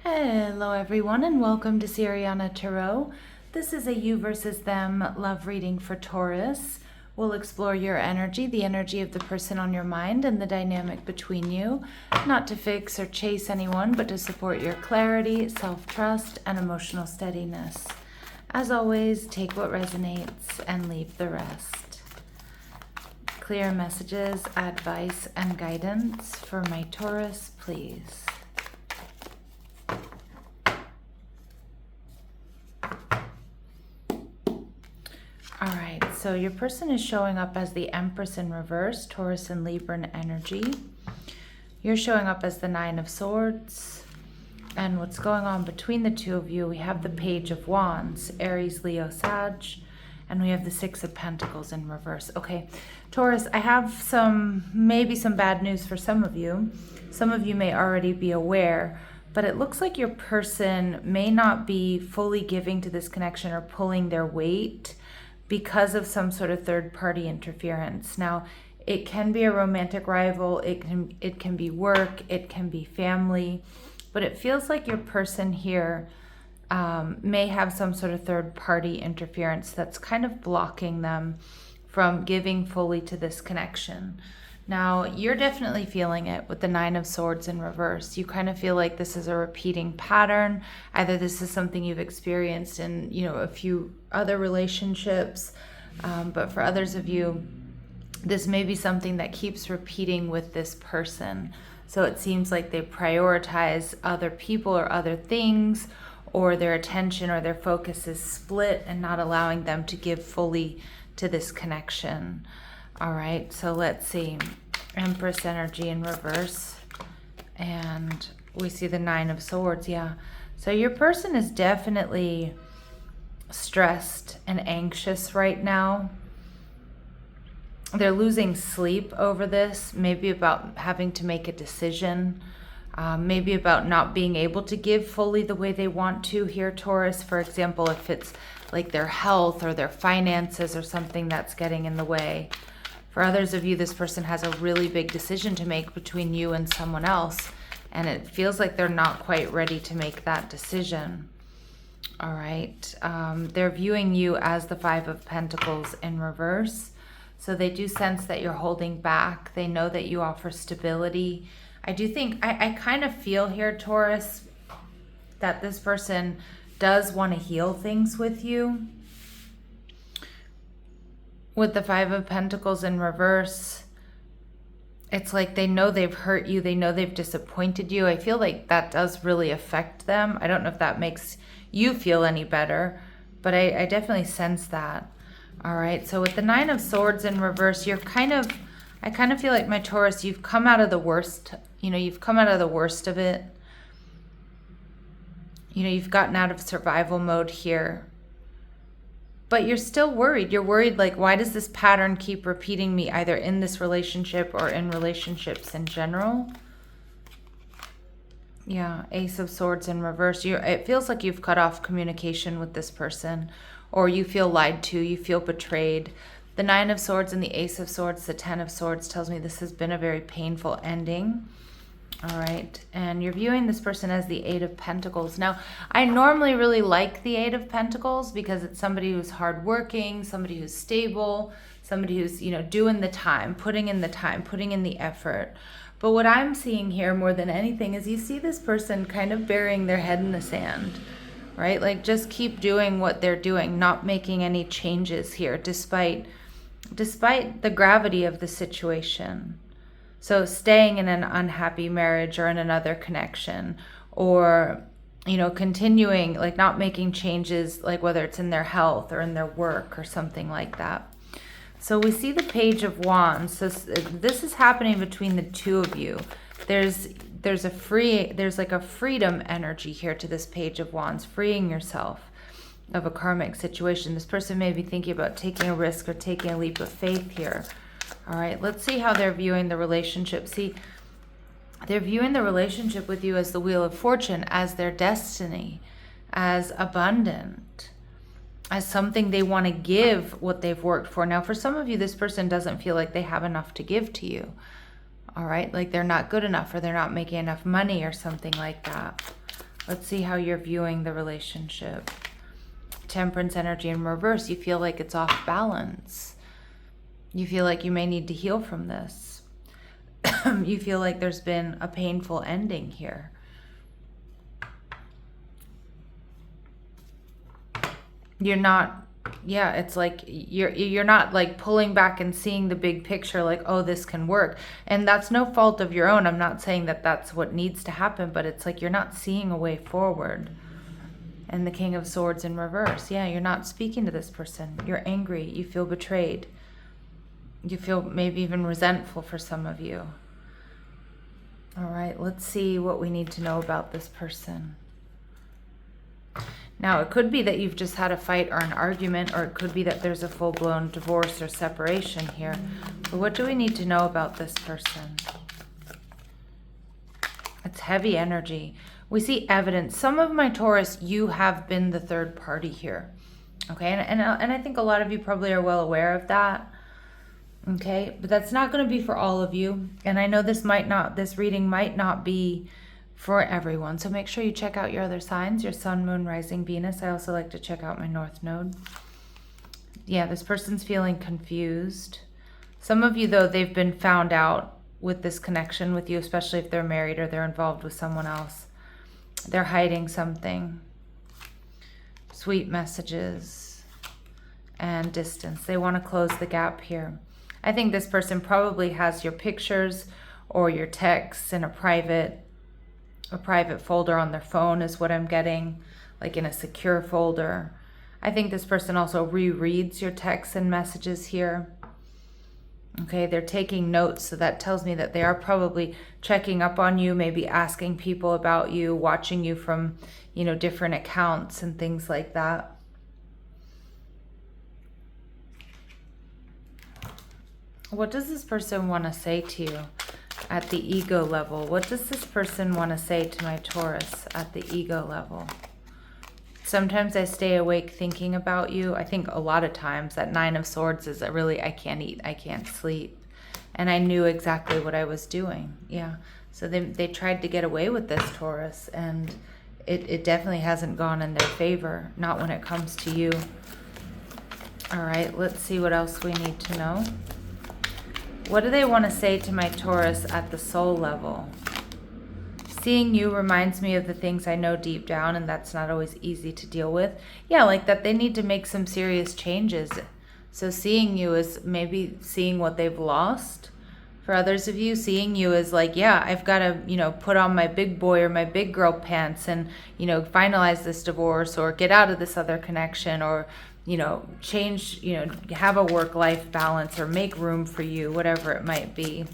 Hello everyone and welcome to Siriana Tarot. This is a you versus them love reading for Taurus. We'll explore your energy, the energy of the person on your mind and the dynamic between you, not to fix or chase anyone, but to support your clarity, self-trust, and emotional steadiness. As always, take what resonates and leave the rest. Clear messages, advice, and guidance for my Taurus, please. All right, so your person is showing up as the Empress in reverse, Taurus and Libran energy. You're showing up as the Nine of Swords. And what's going on between the two of you, we have the Page of Wands, Aries, Leo, Sag, and we have the Six of Pentacles in reverse. Okay, Taurus, I have maybe some bad news for some of you. Some of you may already be aware, but it looks like your person may not be fully giving to this connection or pulling their weight because of some sort of third-party interference. Now, it can be a romantic rival, it can be work, it can be family, but it feels like your person here may have some sort of third-party interference that's kind of blocking them from giving fully to this connection. Now, you're definitely feeling it with the Nine of Swords in reverse. You kind of feel like this is a repeating pattern. Either this is something you've experienced in, a few other relationships, but for others of you, this may be something that keeps repeating with this person. So it seems like they prioritize other people or other things, or their attention or their focus is split and not allowing them to give fully to this connection. All right, so let's see. Empress energy in reverse. And we see the Nine of Swords, yeah. So your person is definitely stressed and anxious right now. They're losing sleep over this, maybe about having to make a decision, maybe about not being able to give fully the way they want to here, Taurus. For example, if it's like their health or their finances or something that's getting in the way. For others of you, this person has a really big decision to make between you and someone else, and it feels like they're not quite ready to make that decision. All right. They're viewing you as the Five of Pentacles in reverse. So they do sense that you're holding back. They know that you offer stability. I do think, I kind of feel here, Taurus, that this person does want to heal things with you. With the Five of Pentacles in reverse, it's like they know they've hurt you. They know they've disappointed you. I feel like that does really affect them. I don't know if that makes you feel any better, but I definitely sense that. All right, so with the Nine of Swords in reverse, I kind of feel like, my Taurus, you've come out of the worst. You've come out of the worst of it. You've gotten out of survival mode here. But you're still worried. You're worried, like, why does this pattern keep repeating me, either in this relationship or in relationships in general? Yeah, Ace of Swords in reverse. It feels like you've cut off communication with this person, or you feel lied to, you feel betrayed. The Nine of Swords and the Ace of Swords, the Ten of Swords tells me this has been a very painful ending. All right, and you're viewing this person as the Eight of Pentacles. Now, I normally really like the Eight of Pentacles because it's somebody who's hardworking, somebody who's stable, somebody who's, doing the time, putting in the effort. But what I'm seeing here more than anything is you see this person kind of burying their head in the sand, right? Like, just keep doing what they're doing, not making any changes here, despite the gravity of the situation. So staying in an unhappy marriage or in another connection, or, continuing, like, not making changes, like whether it's in their health or in their work or something like that. So we see the Page of Wands. So this is happening between the two of you. There's like a freedom energy here to this Page of Wands, freeing yourself of a karmic situation. This person may be thinking about taking a risk or taking a leap of faith here. All right, let's see how they're viewing the relationship. See, they're viewing the relationship with you as the Wheel of Fortune, as their destiny, as abundant, as something they want to give what they've worked for. Now, for some of you, this person doesn't feel like they have enough to give to you. All right, like they're not good enough, or they're not making enough money or something like that. Let's see how you're viewing the relationship. Temperance energy in reverse. You feel like it's off balance. You feel like you may need to heal from this. You feel like there's been a painful ending here. You're not, yeah, it's like you're not like pulling back and seeing the big picture like, oh, this can work. And that's no fault of your own. I'm not saying that that's what needs to happen, but it's like you're not seeing a way forward. And the King of Swords in reverse. Yeah, you're not speaking to this person. You're angry. You feel betrayed. You feel maybe even resentful for some of you. All right, let's see what we need to know about this person. Now, it could be that you've just had a fight or an argument, or it could be that there's a full-blown divorce or separation here. But what do we need to know about this person? It's heavy energy. We see evidence. Some of my Taurus, you have been the third party here. Okay, and I think a lot of you probably are well aware of that. Okay, but that's not going to be for all of you. And I know this reading might not be for everyone. So make sure you check out your other signs, your sun, moon, rising, Venus. I also like to check out my north node. Yeah, this person's feeling confused. Some of you, though, they've been found out with this connection with you, especially if they're married or they're involved with someone else. They're hiding something. Sweet messages and distance. They want to close the gap here. I think this person probably has your pictures or your texts in a private folder on their phone is what I'm getting, like in a secure folder. I think this person also rereads your texts and messages here. Okay, they're taking notes, so that tells me that they are probably checking up on you, maybe asking people about you, watching you from, different accounts and things like that. What does this person want to say to you at the ego level? What does this person want to say to my Taurus at the ego level? Sometimes I stay awake thinking about you. I think a lot of times that 9 of Swords is really, I can't eat, I can't sleep. And I knew exactly what I was doing. Yeah. So they tried to get away with this, Taurus, and it definitely hasn't gone in their favor, not when it comes to you. All right, let's see what else we need to know. What do they want to say to my Taurus at the soul level? Seeing you reminds me of the things I know deep down, and that's not always easy to deal with. Yeah, like that they need to make some serious changes. So seeing you is maybe seeing what they've lost. For others of you, seeing you is like, yeah, I've got to, put on my big boy or my big girl pants and, finalize this divorce or get out of this other connection or, change, have a work-life balance or make room for you, whatever it might be.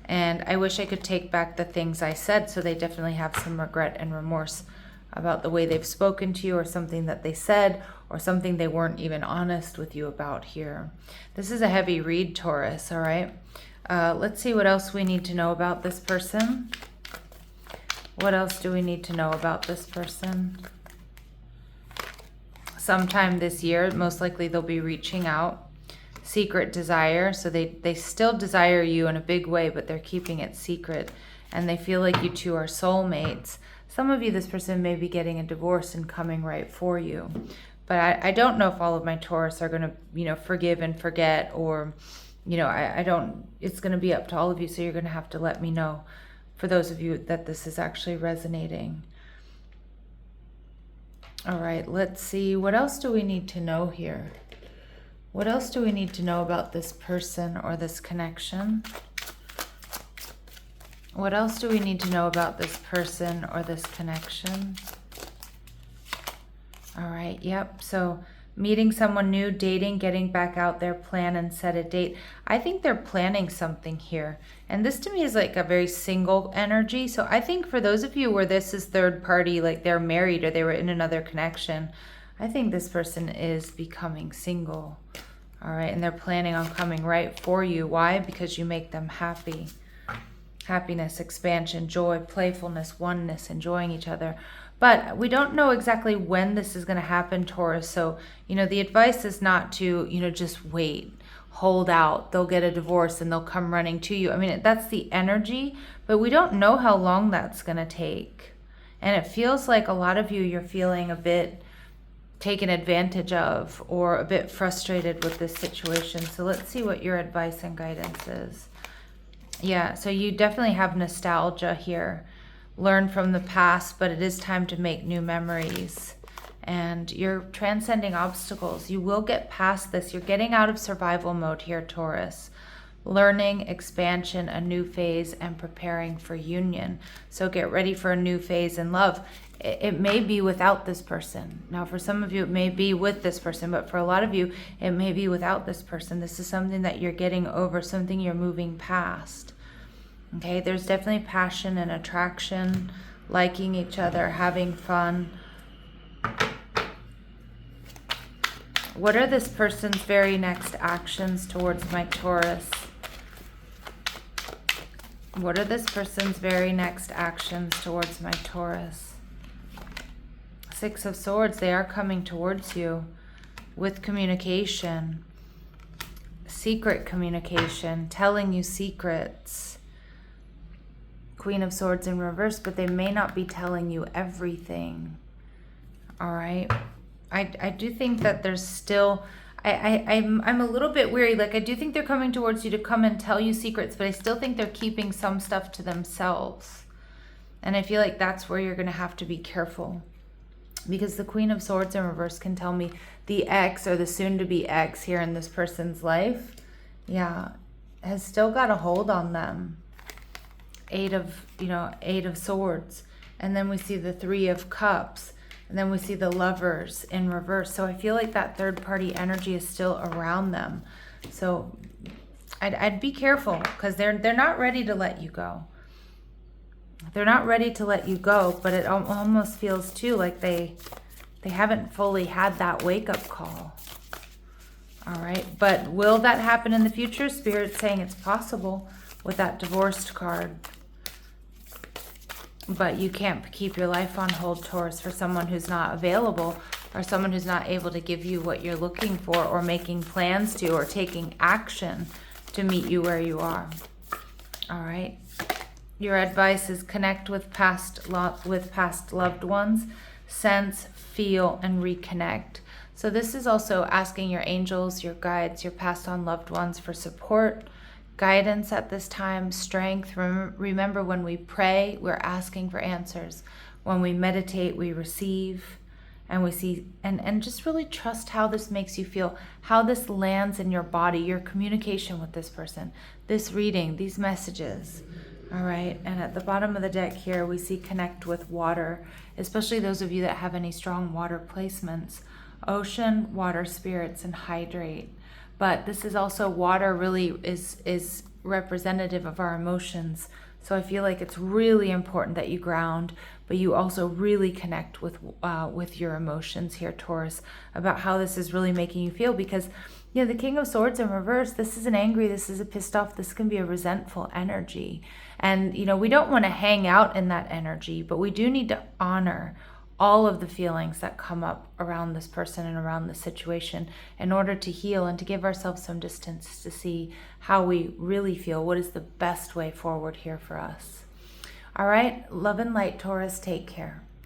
And I wish I could take back the things I said, so they definitely have some regret and remorse about the way they've spoken to you or something that they said or something they weren't even honest with you about here. This is a heavy read, Taurus, all right? Let's see what else we need to know about this person. What else do we need to know about this person? Sometime this year, most likely they'll be reaching out. Secret desire, so they still desire you in a big way, but they're keeping it secret, and they feel like you two are soulmates. Some of you, this person may be getting a divorce and coming right for you, but I don't know if all of my Taurus are going to, forgive and forget, or, I don't, it's going to be up to all of you, so you're going to have to let me know, for those of you that this is actually resonating. All right, let's see, what else do we need to know here? What else do we need to know about this person or this connection? What else do we need to know about this person or this connection? All right, yep. So meeting someone new, dating, getting back out there, plan and set a date. I think they're planning something here. And this to me is like a very single energy. So I think for those of you where this is third party, like they're married or they were in another connection, I think this person is becoming single. All right, and they're planning on coming right for you. Why? Because you make them happy. Happiness, expansion, joy, playfulness, oneness, enjoying each other. But we don't know exactly when this is going to happen, Taurus. So, the advice is not to, just wait. hold out. They'll get a divorce and they'll come running to you. I mean, that's the energy, but we don't know how long that's going to take. And it feels like a lot of you, you're feeling a bit taken advantage of or a bit frustrated with this situation. So let's see what your advice and guidance is. Yeah, so you definitely have nostalgia here. Learn from the past, but it is time to make new memories. And you're transcending obstacles. You will get past this. You're getting out of survival mode here, Taurus. Learning, expansion, a new phase, and preparing for union. So get ready for a new phase in love. It may be without this person. Now, for some of you, it may be with this person, but for a lot of you, it may be without this person. This is something that you're getting over, something you're moving past. Okay, there's definitely passion and attraction, liking each other, having fun. What are this person's very next actions towards my Taurus? What are this person's very next actions towards my Taurus? Six of Swords, they are coming towards you with communication, secret communication, telling you secrets. Queen of Swords in reverse, but they may not be telling you everything. All right. I do think that there's still, I'm a little bit weary. Like, I do think they're coming towards you to come and tell you secrets, but I still think they're keeping some stuff to themselves. And I feel like that's where you're going to have to be careful. Because the Queen of Swords in reverse can tell me the ex or the soon-to-be ex here in this person's life, yeah, has still got a hold on them. Eight of Swords. And then we see the Three of Cups. And then we see the Lovers in reverse. So I feel like that third party energy is still around them. So I'd be careful, because they're not ready to let you go. They're not ready to let you go, but it almost feels too like they haven't fully had that wake-up call. All right, but will that happen in the future? Spirit's saying it's possible with that divorced card. But you can't keep your life on hold, Taurus, for someone who's not available or someone who's not able to give you what you're looking for or making plans to or taking action to meet you where you are. All right. Your advice is connect with past loved ones, sense, feel, and reconnect. So this is also asking your angels, your guides, your passed on loved ones for support, guidance at this time, strength. Remember, when we pray, we're asking for answers. When we meditate, we receive, and we see, and just really trust how this makes you feel, how this lands in your body, your communication with this person, this reading, these messages. All right, and at the bottom of the deck here, we see connect with water, especially those of you that have any strong water placements. Ocean, water spirits, and hydrate. But this is also, water really is representative of our emotions. So I feel like it's really important that you ground, but you also really connect with your emotions here, Taurus, about how this is really making you feel. Because, you know, the King of Swords in reverse, this is an angry, this is a pissed off, this can be a resentful energy. And, you know, we don't want to hang out in that energy, but we do need to honor all of the feelings that come up around this person and around the situation in order to heal and to give ourselves some distance to see how we really feel. What is the best way forward here for us? All right, love and light, Taurus, take care.